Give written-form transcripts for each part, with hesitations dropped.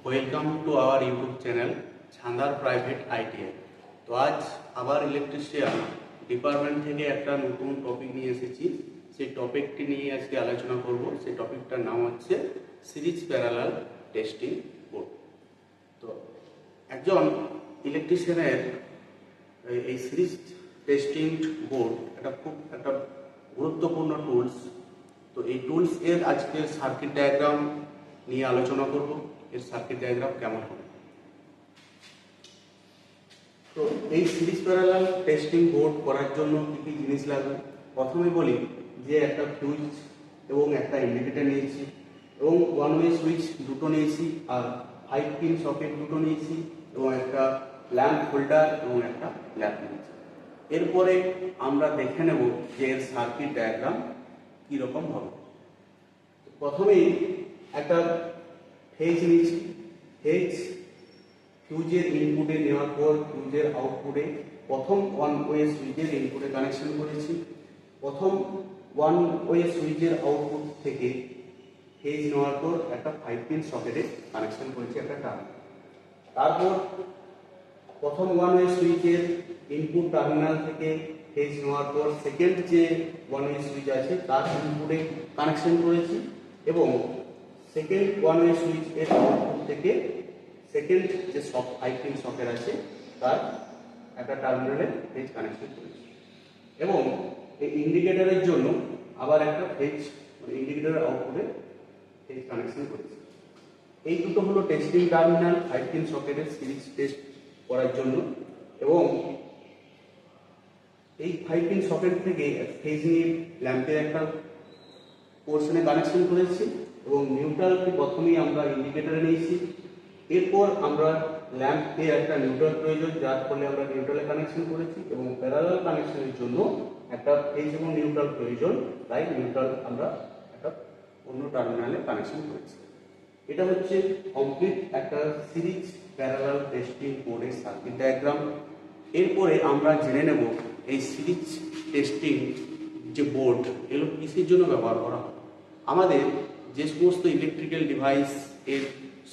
Welcome to our YouTube channel Chhandar private ITI. তো আজ আবার ইলেকট্রিশিয়ান ডিপার্টমেন্ট থেকে একটা নতুন টপিক নিয়ে এসেছি। সেই টপিকটি নিয়ে আজকে আলোচনা করব। সেই টপিকটার নাম হচ্ছে সিরিজ প্যারালাল টেস্টিং বোর্ড। তো একজন ইলেকট্রিশিয়ানের এই সিরিজ টেস্টিং বোর্ড খুব একটা গুরুত্বপূর্ণ টুলস। তো এই টুলস এর আজকে সার্কিট ডায়াগ্রাম নিয়ে আলোচনা করব। এর সার্কিট ডায়াগ্রাম কেমন হবে। তো এই সিরিজ প্যারালাল টেস্টিং বোর্ড করার জন্য কি কি জিনিস লাগবে। প্রথমে বলি যে একটা ফিউজ এবং একটা ইন্ডিকেটর নিয়েছি এবং ওয়ান ওয়ে সুইচ দুটো নিয়েছি, আর 5 পিন সকেট দুটো নিয়েছি এবং একটা ল্যাম্প হোল্ডার এবং একটা ল্যাম্প নিয়েছি। এরপরে আমরা দেখে নেব যে এর সার্কিট ডায়াগ্রাম কীরকম হবে। প্রথমেই একটা ফেজ নিয়েছি। ফেজ ফিউজের ইনপুটে নেওয়ার পর ফিউজের আউটপুটে প্রথম ওয়ান ওয়ে সুইচের ইনপুটে কানেকশন করেছি। প্রথম ওয়ান ওয়ে সুইচের আউটপুট থেকে ফেজ নেওয়ার পর একটা 5 পিন সকেটে কানেকশন করেছি একটা টার্মিনাল। তারপর প্রথম ওয়ান ওয়ে সুইচের ইনপুট টার্মিনাল থেকে ফেজ নেওয়ার পর সেকেন্ড যে ওয়ান ওয়ে সুইচ আছে তার ইনপুটে কানেকশন করেছি এবং সেকেন্ড ওয়ান ওয়ে সুইচ এর আউটপুট থেকে সেকেন্ড যে 5 পিন সকেট আছে তার একটা টার্মিনালে ফেজ কানেকশন করেছি এবং এই ইন্ডিকেটরের জন্য আবার একটা ফেজ ইন্ডিকেটরের আউটপুটে ফেজ কানেকশন করেছি। এই দুটো হলো টেস্টিং টার্মিনাল 5 পিন সকেটের সিরিজ টেস্ট করার জন্য। এবং এই 5 পিন সকেট থেকে ফেজ নিয়ে ল্যাম্পের একটা পোর্শনে কানেকশন করেছি এবং নিউট্রালকে প্রথমেই আমরা ইন্ডিকেটরে নিয়েছি। এরপর আমরা ল্যাম্পে একটা নিউট্রাল প্রয়োজন, যার ফলে আমরা নিউট্রালে কানেকশন করেছি এবং প্যারালাল কানেকশনের জন্য একটা ফেজ এবং নিউট্রাল প্রয়োজন, তাই নিউট্রাল আমরা একটা অন্য টার্মিনালে কানেকশন করেছি। এটা হচ্ছে কমপ্লিট একটা সিরিজ প্যারালাল টেস্টিং বোর্ডের সার্কিট ডায়াগ্রাম। এরপরে আমরা জেনে নেব এই সিরিজ টেস্টিং যে বোর্ড এগুলো কিসের জন্য ব্যবহার করা হয়। আমাদের যে সমস্ত ইলেকট্রিক্যাল ডিভাইস এর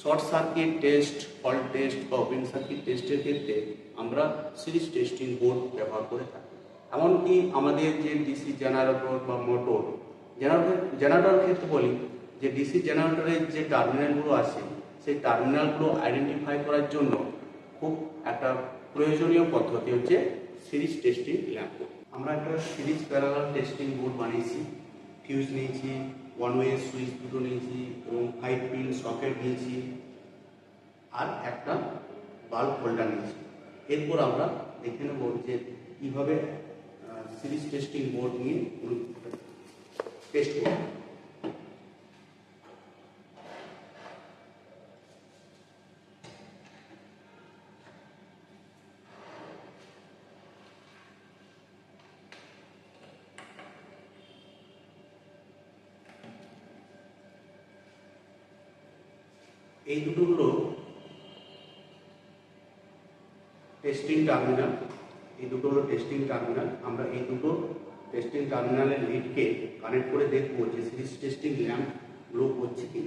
short circuit test, fault test বা ওপেন সার্কিট টেস্টের ক্ষেত্রে আমরা সিরিজ টেস্টিং বোর্ড ব্যবহার করে থাকি। এমনকি আমাদের যে ডিসি জেনারেটর বা মোটর জেনারেটরের ক্ষেত্রে বলি যে ডিসি জেনারেটরের যে টার্মিনালগুলো আছে সেই টার্মিনালগুলো আইডেন্টিফাই করার জন্য খুব একটা প্রয়োজনীয় পদ্ধতি হচ্ছে সিরিজ টেস্টিং ল্যাম্প। আমরা একটা সিরিজ প্যারালাল টেস্টিং বোর্ড বানিয়েছি। ফিউজ নিয়েছি, ওয়ান ওয়ে সুইচ দুটো নিয়েছি এবং 5 পিন সকেট নিয়েছি আর একটা বাল্ব হোল্ডার নিয়েছি। এরপর আমরা দেখে নেব যে কীভাবে সিরিজ টেস্টিং বোর্ড নিয়ে টেস্ট করব। এই দুটো হলো টেস্টিং টার্মিনাল। আমরা এই দুটো টেস্টিং টার্মিনালের লিডকে কানেক্ট করে দেখব যে সিরিজ টেস্টিং ল্যাম্প গ্লো করছে কি।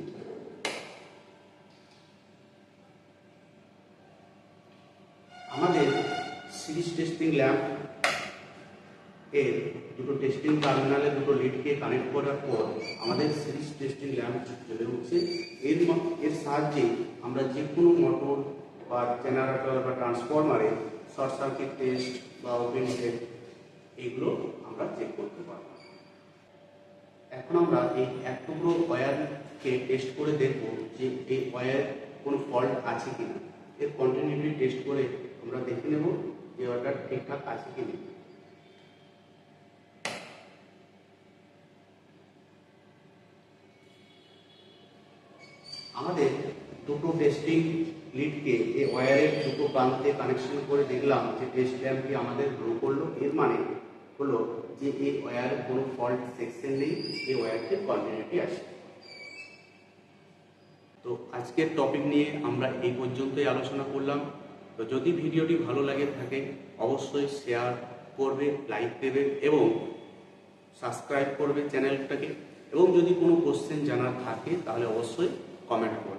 আমাদের সিরিজ টেস্টিং ল্যাম্প এর দুটো টেস্টিং টার্মিনালে দুটো লিডকে কানেক্ট করার পর আমাদের সিরিজ টেস্টিং ল্যাম্প জ্বলে উঠছে। এর সাহায্যে আমরা যে কোনো মোটর বা জেনারেটর বা ট্রান্সফরমারে শর্ট সার্কিট টেস্ট বা ওপেন টেস্ট এগুলো আমরা চেক করতে পারব। এখন আমরা এই এক টুকরো ওয়্যারকে টেস্ট করে দেখব যে এই ওয়্যার কোনো ফল্ট আছে কিনা। এর কন্টিনিউটি টেস্ট করে আমরা দেখে নেব যে ওয়্যারটা ঠিকঠাক আছে কিনা। আমাদের দুটো টেস্টিং লিডকে এই ওয়্যারের দুটো প্রান্তে কানেকশন করে দেখলাম যে টেস্ট ল্যাম্পটি আমাদের গ্লো করলো। এর মানে হলো যে এই ওয়্যারে কোনো ফল্ট সেকশন নেই, এই ওয়্যারটির কন্টিনিউটি আছে। তো আজকের টপিক নিয়ে আমরা এই পর্যন্তই আলোচনা করলাম। তো যদি ভিডিওটি ভালো লাগে থাকে অবশ্যই শেয়ার করবে, লাইক দেবে এবং সাবস্ক্রাইব করবে চ্যানেলটাকে। এবং যদি কোনো কোশ্চেন জানার থাকে তাহলে অবশ্যই কমেন্ট করবে।